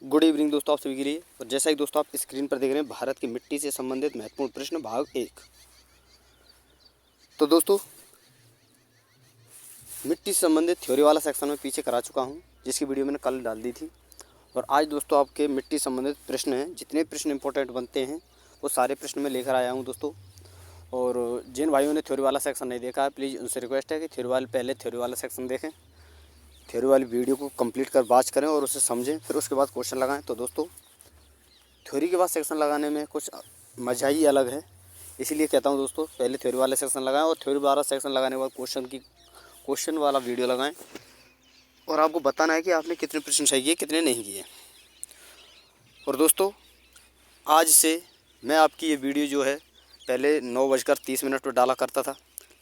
Good evening दोस्तों, आप सभी के लिए। और जैसा कि दोस्तों आप स्क्रीन पर देख रहे हैं, भारत की मिट्टी से संबंधित महत्वपूर्ण प्रश्न भाग 1। तो दोस्तों, मिट्टी से संबंधित थ्योरी वाला सेक्शन में पीछे करा चुका हूं, जिसकी वीडियो मैंने कल डाल दी थी। और आज दोस्तों आपके मिट्टी से संबंधित प्रश्न हैं, जितने प्रश्न इंपॉर्टेंट बनते हैं वो सारे प्रश्न मैं लेकर आया हूँ दोस्तों। और जिन भाइयों ने थ्योरी वाला सेक्शन नहीं देखा है, प्लीज़ उनसे रिक्वेस्ट है कि पहले थ्योरी वाला सेक्शन देखें, थ्योरी वाली वीडियो को कंप्लीट कर वॉच करें और उसे समझें, फिर उसके बाद क्वेश्चन लगाएं। तो दोस्तों, थ्योरी के बाद सेक्शन लगाने में कुछ मज़ा ही अलग है, इसीलिए कहता हूँ दोस्तों, पहले थ्योरी वाला सेक्शन लगाएं और थ्योरी वाला सेक्शन लगाने के बाद क्वेश्चन वाला वीडियो लगाएं। और आपको बताना है कि आपने कितने प्रश्न सही किए, कितने नहीं किए। और दोस्तों, आज से मैं आपकी ये वीडियो जो है, पहले 9:30 पर डाला करता था,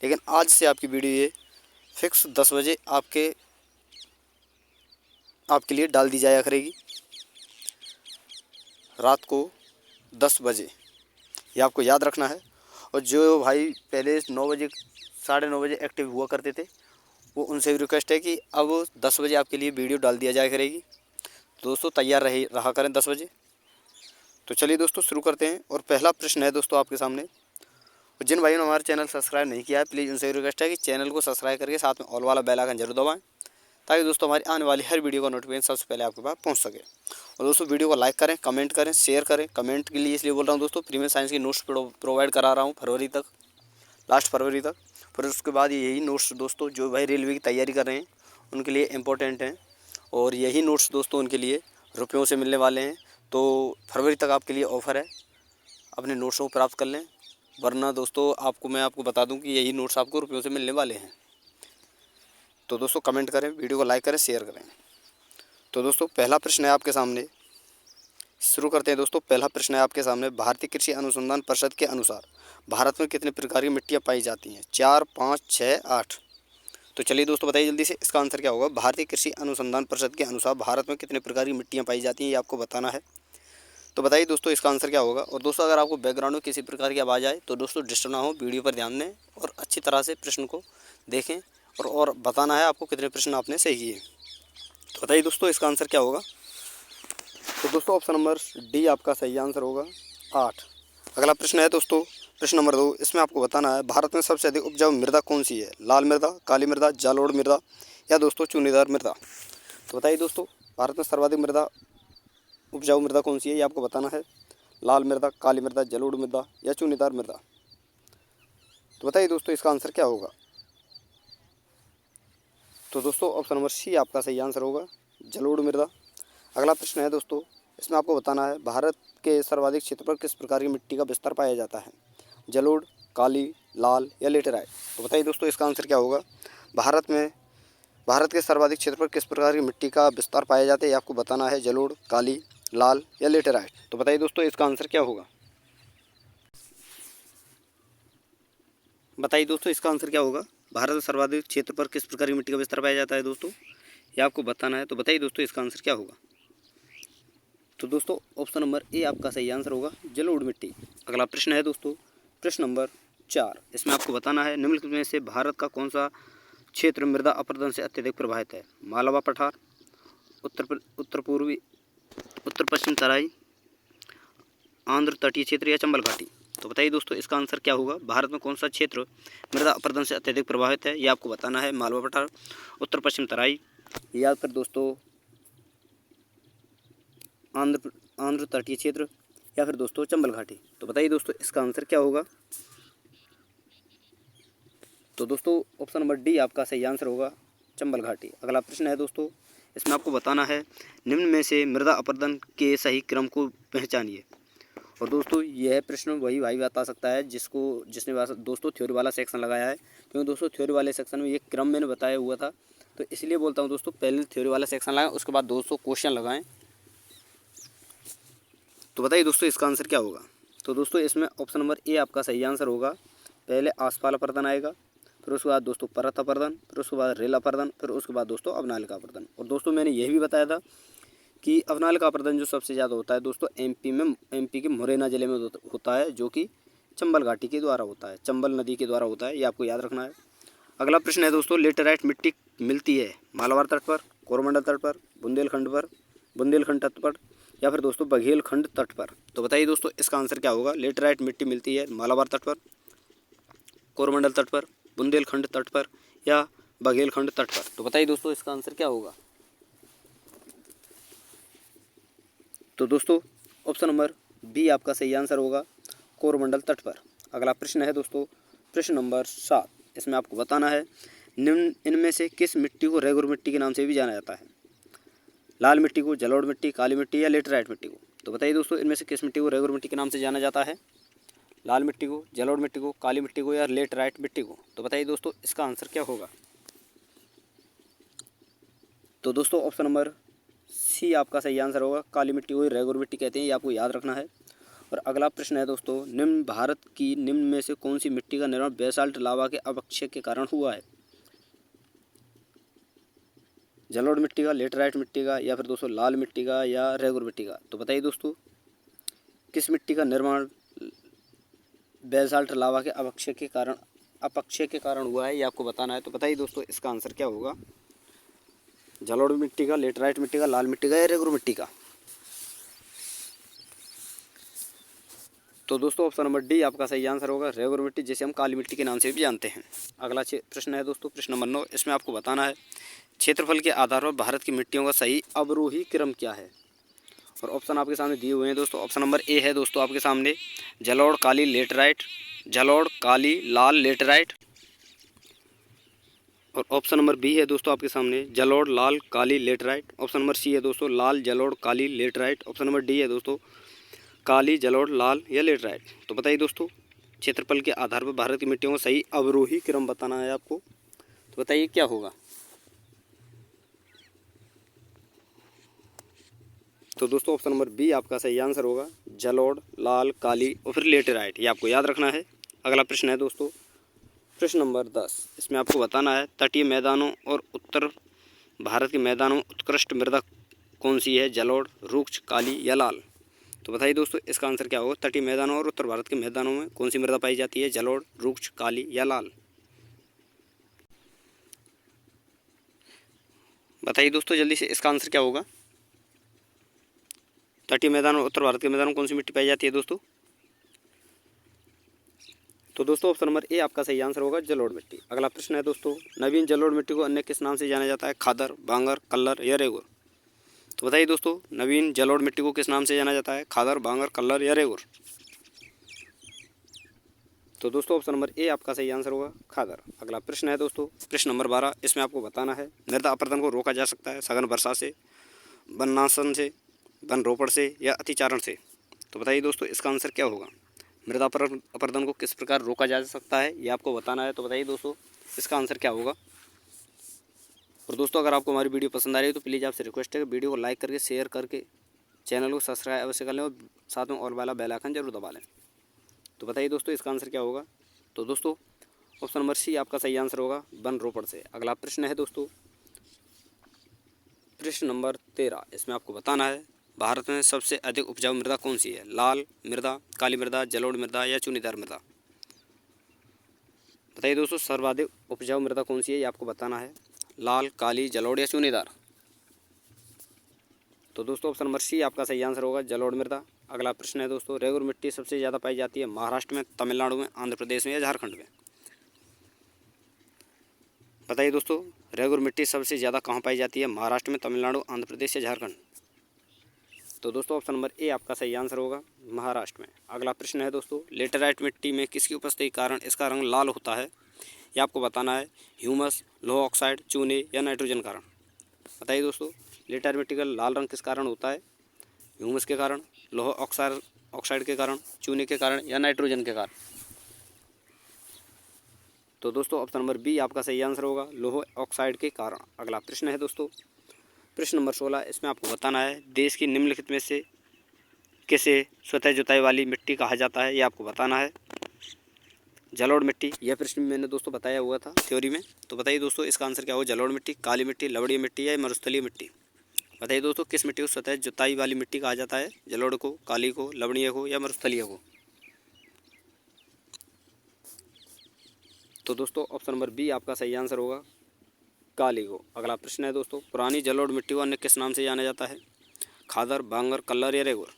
लेकिन आज से आपकी वीडियो ये फिक्स 10 बजे आपके लिए डाल दी जाया करेगी, रात को 10 बजे। ये आपको याद रखना है। और जो भाई पहले 9 बजे 9:30 बजे एक्टिव हुआ करते थे, वो उनसे भी रिक्वेस्ट है कि अब 10 बजे आपके लिए वीडियो डाल दिया जाया करेगी। दोस्तों, तैयार रहा करें 10 बजे। तो चलिए दोस्तों, शुरू करते हैं। और पहला प्रश्न है दोस्तों आपके सामने। और जिन भाइयों ने हमारा चैनल सब्सक्राइब नहीं किया है, प्लीज़ उनसे रिक्वेस्ट है कि चैनल को सब्सक्राइब करके साथ में ऑल वाला बेल आइकन जरूर दबाएं, ताकि दोस्तों हमारी आने वाली हर वीडियो का नोटिफिकेशन सबसे पहले आपके पास पहुंच सके। और दोस्तों, वीडियो को लाइक करें, कमेंट करें, शेयर करें। कमेंट के लिए इसलिए बोल रहा हूं दोस्तों, प्रीमियम साइंस की नोट्स प्रोवाइड करा रहा हूं फरवरी तक, लास्ट फरवरी तक। फिर उसके बाद यही नोट्स दोस्तों, जो भाई रेलवे की तैयारी कर रहे हैं उनके लिए इम्पोर्टेंट हैं। और यही नोट्स दोस्तों उनके लिए रुपयों से मिलने वाले हैं। तो फरवरी तक आपके लिए ऑफ़र है, अपने नोट्स को प्राप्त कर लें। वरना दोस्तों, मैं आपको बता दूं कि यही नोट्स आपको रुपयों से मिलने वाले हैं। तो दोस्तों, कमेंट करें, वीडियो को लाइक करें, शेयर करें। तो दोस्तों, पहला प्रश्न है आपके सामने, शुरू करते हैं दोस्तों। पहला प्रश्न है आपके सामने, भारतीय कृषि अनुसंधान परिषद के अनुसार भारत में कितने प्रकार की मिट्टियाँ पाई जाती हैं? 4, 5, 6, 8। तो चलिए दोस्तों, बताइए जल्दी से, इसका आंसर क्या होगा? भारतीय कृषि अनुसंधान परिषद के अनुसार भारत में कितने प्रकार की मिट्टियाँ पाई जाती हैं, ये आपको बताना है। तो बताइए दोस्तों, इसका आंसर क्या होगा? और दोस्तों, अगर आपको बैकग्राउंड में किसी प्रकार की आवाज़ आए तो दोस्तों डिस्टर्ब ना हो, वीडियो पर ध्यान दें और अच्छी तरह से प्रश्न को देखें। और बताना है आपको कितने प्रश्न आपने सही किए। तो बताइए दोस्तों, इसका आंसर क्या होगा? तो दोस्तों, ऑप्शन नंबर डी आपका सही आंसर होगा, 8। अगला प्रश्न है दोस्तों, प्रश्न नंबर 2। इसमें आपको बताना है, भारत में सबसे अधिक उपजाऊ मृदा कौन सी है? लाल मृदा, काली मृदा, जलोढ़ मृदा या दोस्तों चूनीदार मृदा? तो बताइए दोस्तों, भारत में सर्वाधिक उपजाऊ मृदा कौन सी है, ये आपको बताना है। लाल मृदा, काली मृदा, जलोढ़ मृदा या चूनीदार मृदा? तो बताइए दोस्तों, इसका आंसर क्या होगा? तो दोस्तों, ऑप्शन नंबर सी आपका सही आंसर होगा, जलोढ़ मृदा। अगला प्रश्न है दोस्तों, इसमें आपको बताना है, भारत के सर्वाधिक क्षेत्र पर किस प्रकार की मिट्टी का विस्तार पाया जाता है? जलोढ़, काली, लाल या लेटेराइट? तो बताइए दोस्तों, इसका आंसर क्या होगा? भारत के सर्वाधिक क्षेत्र पर किस प्रकार की मिट्टी का विस्तार पाया जाता है, ये आपको बताना है। जलोढ़, काली, लाल या लेटेराइट? तो बताइए दोस्तों, इसका आंसर क्या होगा? बताइए दोस्तों, इसका आंसर क्या होगा? भारत में सर्वाधिक क्षेत्र पर किस प्रकार की मिट्टी का विस्तार पाया जाता है दोस्तों, ये आपको बताना है। तो बताइए दोस्तों, इसका आंसर क्या होगा? तो दोस्तों, ऑप्शन नंबर ए आपका सही आंसर होगा, जलोढ़ मिट्टी। अगला प्रश्न है दोस्तों, प्रश्न नंबर 4। इसमें आपको बताना है, निम्नलिखित में से भारत का कौन सा क्षेत्र मृदा अपरदन से अत्यधिक प्रभावित है? मालवा पठार, उत्तर पश्चिम तराई, आंध्र तटीय क्षेत्र या चंबल घाटी? तो बताइए दोस्तों, इसका आंसर क्या होगा? भारत में कौन सा क्षेत्र मृदा अपरदन से अत्यधिक प्रभावित है, ये आपको बताना है। मालवा पठार, उत्तर पश्चिम तराई या फिर दोस्तों आंध्र तटीय क्षेत्र या फिर दोस्तों चंबल घाटी? तो बताइए दोस्तों, इसका आंसर क्या होगा? तो दोस्तों, ऑप्शन नंबर डी आपका सही आंसर होगा, चंबल घाटी। अगला प्रश्न है दोस्तों, इसमें आपको बताना है, निम्न में से मृदा अपरदन के सही क्रम को पहचानिए। और दोस्तों, यह प्रश्न वही भाई बता सकता है जिसने दोस्तों थ्योरी वाला सेक्शन लगाया है, क्योंकि दोस्तों थ्योरी वाले सेक्शन में ये क्रम मैंने बताया हुआ था। तो इसलिए बोलता हूँ दोस्तों, पहले थ्योरी वाला सेक्शन लगाएं, उसके बाद दोस्तों क्वेश्चन लगाएं। तो बताइए दोस्तों, इसका आंसर क्या होगा? तो दोस्तों, इसमें ऑप्शन नंबर ए आपका सही आंसर होगा। पहले आसपाल अपर्दन आएगा, फिर उसके बाद दोस्तों परत अपर्दन, फिर उसके बाद रेल अपर्दन, फिर उसके बाद दोस्तों अवनालिका अपर्दन। और दोस्तों, मैंने यह भी बताया था कि अवनालिका अपर्दन जो सबसे ज़्यादा होता है दोस्तों एमपी के मुरैना ज़िले में होता है, जो कि चंबल घाटी के द्वारा होता है, चंबल नदी के द्वारा होता है, ये आपको याद रखना है। अगला प्रश्न है दोस्तों, लेटेराइट मिट्टी मिलती है मालाबार तट पर, कोरोमंडल तट पर, बुंदेलखंड पर बुंदेलखंड तट पर या फिर दोस्तों बघेलखंड तट पर। तो बताइए दोस्तों इसका आंसर क्या होगा। लेटराइट मिट्टी मिलती है मालाबार तट पर, कोरोमंडल तट पर, बुंदेलखंड तट पर या बघेलखंड तट पर। तो बताइए दोस्तों इसका आंसर क्या होगा। तो दोस्तों ऑप्शन नंबर बी आपका सही आंसर होगा, कोरोमंडल तट पर। अगला प्रश्न है दोस्तों प्रश्न नंबर 7। इसमें आपको बताना है निम्न इनमें से किस मिट्टी को रेगुर मिट्टी के नाम से भी जाना जाता है। लाल मिट्टी को, जलोढ़ मिट्टी, काली मिट्टी या लेटराइट मिट्टी को। तो बताइए दोस्तों इनमें से किस मिट्टी को रेगुर मिट्टी के नाम से जाना जाता है। लाल मिट्टी को, जलोढ़ मिट्टी को, काली मिट्टी को या लेटराइट मिट्टी को। तो बताइए दोस्तों इसका आंसर क्या होगा। तो दोस्तों ऑप्शन नंबर सी आपका सही आंसर होगा, काली मिट्टी को रेगुर मिट्टी कहते हैं, ये आपको याद रखना है। और अगला प्रश्न है दोस्तों निम्न भारत की निम्न में से कौन सी मिट्टी का निर्माण बेसाल्ट लावा के अवक्षय के कारण हुआ है। जलोढ़ मिट्टी का, लेटराइट मिट्टी का या फिर दोस्तों लाल मिट्टी का या रेगुर मिट्टी का। तो बताइए दोस्तों किस मिट्टी का निर्माण बेसाल्ट लावा के अपक्षय के कारण हुआ है, ये आपको बताना है। तो बताइए दोस्तों इसका आंसर क्या होगा। जलोढ़ मिट्टी का, लेटराइट मिट्टी का, लाल मिट्टी का या रेगुर मिट्टी का। तो दोस्तों ऑप्शन नंबर डी आपका सही आंसर होगा, रेगुर मिट्टी, जिसे हम काली मिट्टी के नाम से भी जानते हैं। अगला प्रश्न है दोस्तों प्रश्न नंबर 9। इसमें आपको बताना है क्षेत्रफल के आधार पर भारत की मिट्टियों का सही अवरोही क्रम क्या है। और ऑप्शन आपके सामने दिए हुए हैं दोस्तों। ऑप्शन नंबर ए है दोस्तों आपके सामने जलोढ़, काली, लेटराइट, जलोढ़, काली, लाल, लेटराइट। और ऑप्शन नंबर बी है दोस्तों आपके सामने जलोढ़, लाल, काली, लेटराइट। ऑप्शन नंबर सी है दोस्तों लाल, जलोढ़, काली, लेटराइट। ऑप्शन नंबर डी है दोस्तों काली, जलोढ़, लाल या लेटराइट। तो बताइए दोस्तों क्षेत्रफल के आधार पर भारत की मिट्टियों का सही अवरोही क्रम बताना है आपको। तो बताइए क्या होगा। तो दोस्तों ऑप्शन नंबर बी आपका सही आंसर होगा, जलोढ़, लाल, काली और फिर लेटराइट, ये आपको याद रखना है। अगला प्रश्न है दोस्तों प्रश्न नंबर 10। इसमें आपको बताना है तटीय मैदानों और उत्तर भारत के मैदानों में उत्कृष्ट मृदा कौन सी है, जलोढ़, रुक्ष, काली या लाल। तो बताइए दोस्तों इसका आंसर क्या होगा। तटीय मैदानों और उत्तर भारत के मैदानों में कौन सी मृदा पाई जाती है, जलोढ़, रुक्ष, काली या लाल। बताइए दोस्तों जल्दी से इसका आंसर क्या होगा। तटीय मैदान और उत्तर भारत के मैदानों में कौन सी मिट्टी पाई जाती है दोस्तों। तो दोस्तों ऑप्शन नंबर ए आपका सही आंसर होगा, जलोढ़ मिट्टी। अगला प्रश्न है दोस्तों नवीन जलोढ़ मिट्टी को अन्य किस नाम से जाना जाता है, खादर, बांगर, कल्लर या रेगुर। तो बताइए दोस्तों नवीन जलोढ़ मिट्टी को किस नाम से जाना जाता है, खादर, बांगर, कल्लर या रेगुर। तो दोस्तों ऑप्शन नंबर ए आपका सही आंसर होगा, खादर। अगला प्रश्न है दोस्तों प्रश्न नंबर 12। इसमें आपको बताना है मृदा अपरदन को रोका जा सकता है सघन वर्षा से, वननाशन से, वन रोपण से या अतिचारण से। तो बताइए दोस्तों इसका आंसर क्या होगा। मृदा अपरदन को किस प्रकार रोका जा सकता है, ये आपको बताना है। तो बताइए दोस्तों इसका आंसर क्या होगा। और दोस्तों अगर आपको हमारी वीडियो पसंद आ रही है तो प्लीज़ आपसे रिक्वेस्ट है कि वीडियो को लाइक करके शेयर करके चैनल को सब्सक्राइब अवश्य कर लें और साथ में ऑल वाला बेल आइकन जरूर दबा लें। तो बताइए दोस्तों इसका आंसर क्या होगा। तो दोस्तों ऑप्शन नंबर सी आपका सही आंसर होगा, वन रोपण से। अगला प्रश्न है दोस्तों प्रश्न नंबर 13। इसमें आपको बताना है भारत में सबसे अधिक उपजाऊ मृदा कौन सी है, लाल मृदा, काली मृदा, जलोढ़ मृदा या चूनीदार मृदा। बताइए दोस्तों सर्वाधिक उपजाऊ मृदा कौन सी है, ये आपको बताना है, लाल, काली, जलोढ़ या चूनीदार। तो दोस्तों ऑप्शन नंबर सी आपका सही आंसर होगा, जलोढ़ मृदा। अगला प्रश्न है दोस्तों रेगुर मिट्टी सबसे ज़्यादा पाई जाती है महाराष्ट्र में, तमिलनाडु में, आंध्र प्रदेश में या झारखंड में। बताइए दोस्तों रेगुर मिट्टी सबसे ज़्यादा कहाँ पाई जाती है, महाराष्ट्र में, तमिलनाडु, आंध्र प्रदेश या झारखंड। तो दोस्तों ऑप्शन नंबर ए आपका सही आंसर होगा, महाराष्ट्र में। अगला प्रश्न है दोस्तों लेटराइट मिट्टी में किसकी उपस्थिति के कारण इसका रंग लाल होता है, ये आपको बताना है, ह्यूमस, लोह ऑक्साइड, चूने या नाइट्रोजन कारण। बताइए दोस्तों लेटराइट मिट्टी का लाल रंग किस कारण होता है, ह्यूमस के कारण, लोह ऑक्साइड के कारण, चूने के कारण या नाइट्रोजन के कारण। तो दोस्तों ऑप्शन नंबर बी आपका सही आंसर होगा, लोह ऑक्साइड के कारण। अगला प्रश्न है दोस्तों प्रश्न नंबर 16। इसमें आपको बताना है देश की निम्नलिखित में से किसे स्वतः जुताई वाली मिट्टी कहा जाता है, ये आपको बताना है, जलोढ़ मिट्टी। यह प्रश्न मैंने दोस्तों बताया हुआ था थ्योरी में। तो बताइए दोस्तों इसका आंसर क्या होगा, जलोढ़ मिट्टी, काली मिट्टी, लवणीय मिट्टी या मरुस्थलीय मिट्टी। बताइए दोस्तों किस मिट्टी को स्वतः जुताई वाली मिट्टी कहा जाता है, जलोढ़ को, काली को, लवणीय को या मरुस्थलीय को। तो दोस्तों ऑप्शन नंबर बी आपका सही आंसर होगा, काली को। अगला प्रश्न है दोस्तों पुरानी जलोढ़ मिट्टी को अन्य किस नाम से जाना जाता है, खादर, बांगर, कल्लर या रेगुर।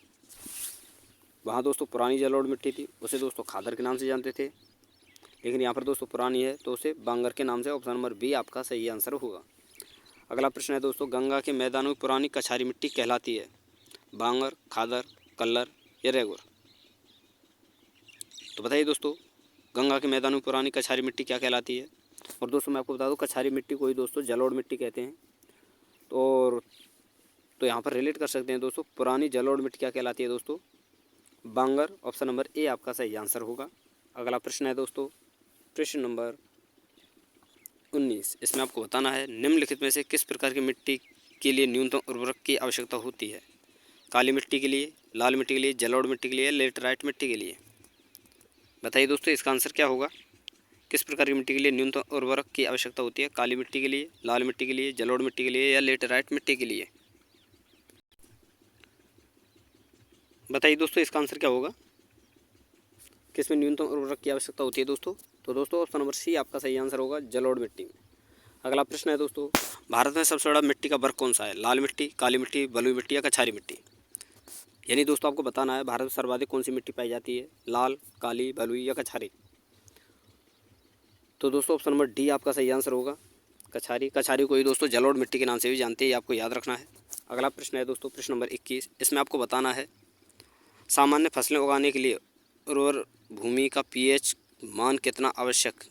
वहाँ दोस्तों पुरानी जलोढ़ मिट्टी थी, उसे दोस्तों खादर के नाम से जानते थे, लेकिन यहाँ पर दोस्तों पुरानी है तो उसे बांगर के नाम से। ऑप्शन नंबर बी आपका सही आंसर होगा। अगला प्रश्न है दोस्तों, गंगा के मैदानों में पुरानी कछारी मिट्टी कहलाती है? बांगर, खादर, कल्लर या रेगुर। तो बताइए दोस्तों, गंगा के मैदानों में पुरानी कछारी मिट्टी क्या कहलाती है? और दोस्तों मैं आपको बता दूं, कछारी मिट्टी को ही दोस्तों जलोढ़ मिट्टी कहते हैं। तो यहाँ पर रिलेट कर सकते हैं दोस्तों, पुरानी जलोढ़ मिट्टी क्या कहलाती है दोस्तों? बांगर। ऑप्शन नंबर ए आपका सही आंसर होगा। अगला प्रश्न है दोस्तों, प्रश्न नंबर 19। इसमें आपको बताना है, निम्नलिखित में से किस प्रकार की मिट्टी के लिए न्यूनतम उर्वरक की आवश्यकता होती है? काली मिट्टी के लिए, लाल मिट्टी के लिए, जलोढ़ मिट्टी के लिए, लेटराइट मिट्टी के लिए। बताइए दोस्तों, इसका आंसर क्या होगा? किस प्रकार की मिट्टी के लिए न्यूनतम उर्वरक की आवश्यकता होती है? काली मिट्टी के लिए, लाल मिट्टी के लिए, जलोढ़ मिट्टी के लिए या लेटराइट मिट्टी के लिए? बताइए दोस्तों, इसका आंसर क्या होगा? किसमें न्यूनतम उर्वरक की आवश्यकता होती है दोस्तों? तो दोस्तों ऑप्शन नंबर सी आपका सही आंसर होगा, जलोढ़ मिट्टी में। अगला प्रश्न है दोस्तों, भारत में सबसे बड़ा मिट्टी का वर्ग कौन सा है? लाल मिट्टी, काली मिट्टी, बलुई मिट्टी या कछारी मिट्टी। यानी दोस्तों आपको बताना है, भारत में सर्वाधिक कौन सी मिट्टी पाई जाती है? लाल, काली, बलुई या कछारी। तो दोस्तों ऑप्शन नंबर डी आपका सही आंसर होगा, कछारी। कछारी को ही दोस्तों जलोढ़ मिट्टी के नाम से भी जानते हैं, ये आपको याद रखना है। अगला प्रश्न है दोस्तों, प्रश्न नंबर 21। इसमें आपको बताना है, सामान्य फसलें उगाने के लिए उर्वर भूमि का पीएच मान कितना आवश्यक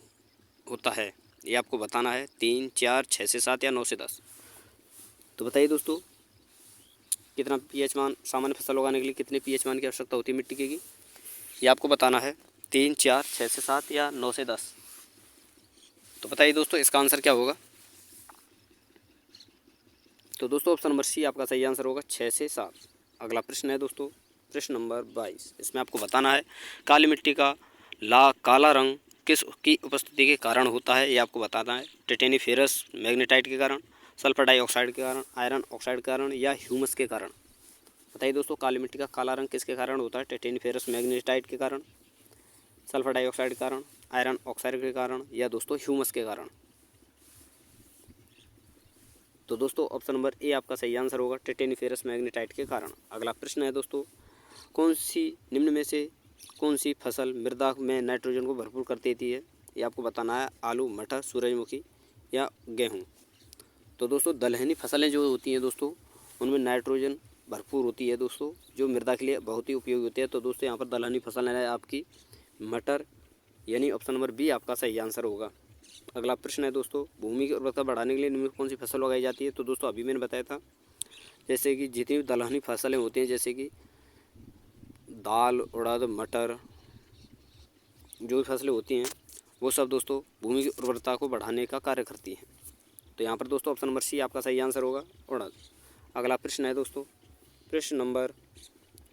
होता है? ये आपको बताना है, 3, 4, 6 से 7 या 9 से 10। तो बताइए दोस्तों, कितना पीएच मान सामान्य फसल उगाने के लिए कितने पीएच मान की आवश्यकता होती है मिट्टी की? ये आपको बताना है, 3, 4, 6 से 7 या 9 से 10। तो बताइए दोस्तों, इसका आंसर क्या होगा? तो दोस्तों ऑप्शन नंबर सी आपका सही आंसर होगा, 6 से 7। अगला प्रश्न है दोस्तों, प्रश्न नंबर 22। इसमें आपको बताना है, काली मिट्टी का काला रंग किस की उपस्थिति के कारण होता है? ये आपको बताना है, टिटेनिफेरस मैग्नेटाइट के कारण, सल्फर डाइऑक्साइड के कारण, आयरन ऑक्साइड के कारण या ह्यूमस के कारण। बताइए दोस्तों, काली मिट्टी का काला रंग किसके कारण होता है? टिटेनिफेरस मैग्नेटाइट के कारण, सल्फर डाइऑक्साइड के कारण, आयरन ऑक्साइड के कारण या दोस्तों ह्यूमस के कारण। तो दोस्तों ऑप्शन नंबर ए आपका सही आंसर होगा, टिटेनिफेरस मैग्नेटाइट के कारण। अगला प्रश्न है दोस्तों, कौन सी निम्न में से कौन सी फसल मृदा में नाइट्रोजन को भरपूर कर देती है? ये आपको बताना है, आलू, मटर, सूरजमुखी या गेहूँ। तो दोस्तों दलहनी फसलें जो होती हैं दोस्तों, उनमें नाइट्रोजन भरपूर होती है दोस्तों, जो मृदा के लिए बहुत ही उपयोगी होती है। तो दोस्तों यहाँ पर दलहनी फसल है आपकी मटर, यानी ऑप्शन नंबर बी आपका सही आंसर होगा। अगला प्रश्न है दोस्तों, भूमि की उर्वरता बढ़ाने के लिए निम्न कौन सी फसल उगाई जाती है? तो दोस्तों अभी मैंने बताया था, जैसे कि जितनी भी दलहनी फसलें होती हैं, जैसे कि दाल, उड़द, मटर, जो भी फसलें होती हैं वो सब दोस्तों भूमि की उर्वरता को बढ़ाने का कार्य करती हैं। तो यहाँ पर दोस्तों ऑप्शन नंबर सी आपका सही आंसर होगा, उड़द। अगला प्रश्न है दोस्तों, प्रश्न नंबर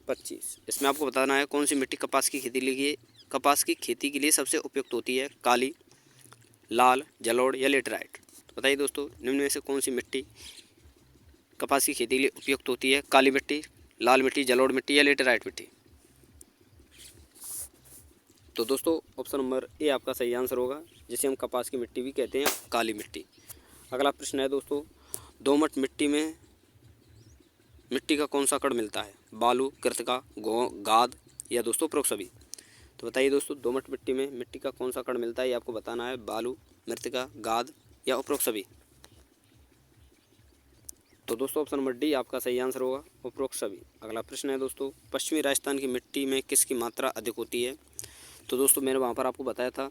25। इसमें आपको बताना है, कौन सी मिट्टी कपास की खेती के लिए सबसे उपयुक्त होती है? काली, लाल, जलोढ़ या लेटराइट। तो बताइए दोस्तों, निम्न में से कौन सी मिट्टी कपास की खेती के लिए उपयुक्त होती है? काली मिट्टी, लाल मिट्टी, जलोढ़ मिट्टी या लेटराइट मिट्टी। तो दोस्तों ऑप्शन नंबर ए आपका सही आंसर होगा, जिसे हम कपास की मिट्टी भी कहते हैं, काली मिट्टी। अगला प्रश्न है दोस्तों, दोमट मिट्टी में मिट्टी का कौन सा कण मिलता है? बालू, कृतिका, गाद या दोस्तों उपरोक्त सभी। तो बताइए दोस्तों, दोमट मिट्टी में मिट्टी का कौन सा कण मिलता है? ये आपको बताना है, बालू, मृतिका, गाद या उपरोक्त सभी। तो दोस्तों ऑप्शन नंबर डी आपका सही आंसर होगा, उपरोक्त सभी। अगला प्रश्न है दोस्तों, पश्चिमी राजस्थान की मिट्टी में किसकी मात्रा अधिक होती है? तो दोस्तों मैंने वहाँ पर आपको बताया था,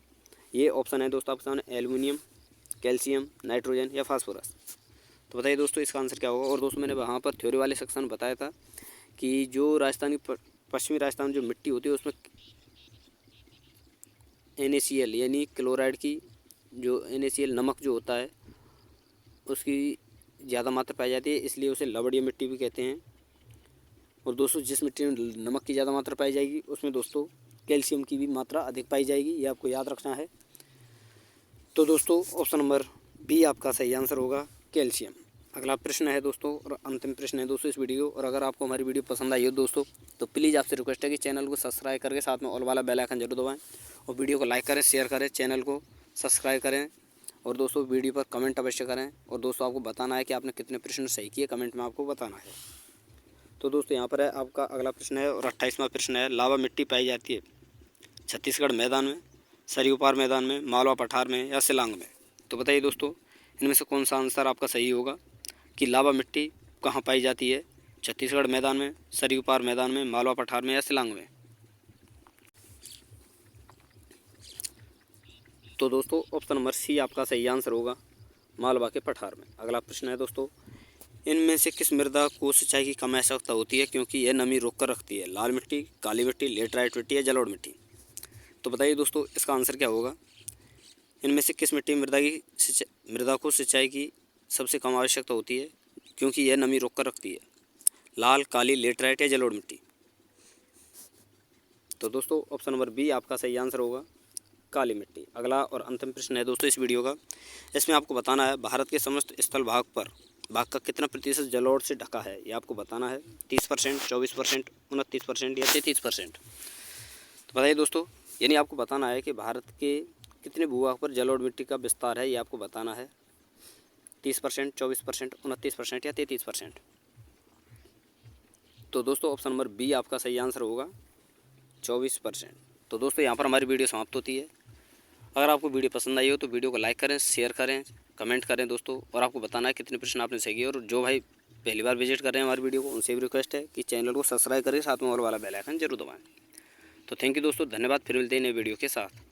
ये ऑप्शन है दोस्तों आपके सामने, एल्युमिनियम, कैल्शियम, नाइट्रोजन या फास्फोरस। तो बताइए दोस्तों, इसका आंसर क्या होगा? और दोस्तों मैंने वहाँ पर थ्योरी वाले सेक्शन में बताया था कि जो पश्चिमी राजस्थान जो मिट्टी होती है उसमें NaCl यानी क्लोराइड की, जो NaCl नमक जो होता है उसकी ज़्यादा मात्रा पाई जाती है, इसलिए उसे लवणीय मिट्टी भी कहते हैं। और दोस्तों जिस मिट्टी में नमक की ज़्यादा मात्रा पाई जाएगी उसमें दोस्तों कैल्शियम की भी मात्रा अधिक पाई जाएगी, ये आपको याद रखना है। तो दोस्तों ऑप्शन नंबर बी आपका सही आंसर होगा, कैल्शियम। अगला प्रश्न है दोस्तों, और अंतिम प्रश्न है दोस्तों इस वीडियो। और अगर आपको हमारी वीडियो पसंद आई हो दोस्तों, तो प्लीज़ आपसे रिक्वेस्ट है कि चैनल को सब्सक्राइब करके साथ में ऑल वाला बेल आइकन जरूर दबाएं, और वीडियो को लाइक करें, शेयर करें, चैनल को सब्सक्राइब करें, और दोस्तों वीडियो पर कमेंट अवश्य करें। और दोस्तों आपको बताना है कि आपने कितने प्रश्न सही किए, कमेंट में आपको बताना है। तो दोस्तों यहाँ पर है आपका अगला प्रश्न है और 28वां प्रश्न है, लावा मिट्टी पाई जाती है छत्तीसगढ़ मैदान में, सरयू पार मैदान में, मालवा पठार में या शिलांग में। तो बताइए दोस्तों इनमें से कौन सा आंसर आपका सही होगा कि लावा मिट्टी कहाँ पाई जाती है, छत्तीसगढ़ मैदान में, सरयू पार मैदान में, मालवा पठार में या शिलांग में। तो दोस्तों ऑप्शन नंबर सी आपका सही आंसर होगा, मालवा के पठार में। अगला प्रश्न है दोस्तों, इनमें से किस मृदा को सिंचाई की कम आवश्यकता होती है क्योंकि यह नमी रोक कर रखती है, लाल मिट्टी, काली मिट्टी, लेटराइट मिट्टी या जलोढ़ मिट्टी। तो बताइए दोस्तों इसका आंसर क्या होगा, इनमें से किस मिट्टी मृदा को सिंचाई की सबसे कम आवश्यकता होती है क्योंकि यह नमी रोक कर रखती है, लाल, काली, लेटराइट या जलोढ़ मिट्टी। तो दोस्तों ऑप्शन नंबर बी आपका सही आंसर होगा, काली मिट्टी। अगला और अंतिम प्रश्न है दोस्तों इस वीडियो का, इसमें आपको बताना है भारत के समस्त स्थल भाग का कितना प्रतिशत जलोढ़ से ढका है, ये आपको बताना है। 30%, 24%, 29% या 33%। तो बताइए दोस्तों, यानी आपको बताना है कि भारत के कितने भूभाग पर जलोढ़ मिट्टी का विस्तार है, ये आपको बताना है। 30%, 24%, 29% या 33%। तो दोस्तों ऑप्शन नंबर बी आपका सही आंसर होगा, 24%। तो दोस्तों यहाँ पर हमारी वीडियो समाप्त होती है। अगर आपको वीडियो पसंद आई हो तो वीडियो को लाइक करें, शेयर करें, कमेंट करें दोस्तों, और आपको बताना है कितने प्रश्न आपने सही किए। और जो भाई पहली बार विजिट कर रहे हैं हमारी वीडियो को, उनसे भी रिक्वेस्ट है कि चैनल को सब्सक्राइब करें, साथ में और वाला बेल आइकन जरूर दबाएं। तो थैंक यू दोस्तों, धन्यवाद। फिर मिलते हैं नए वीडियो के साथ।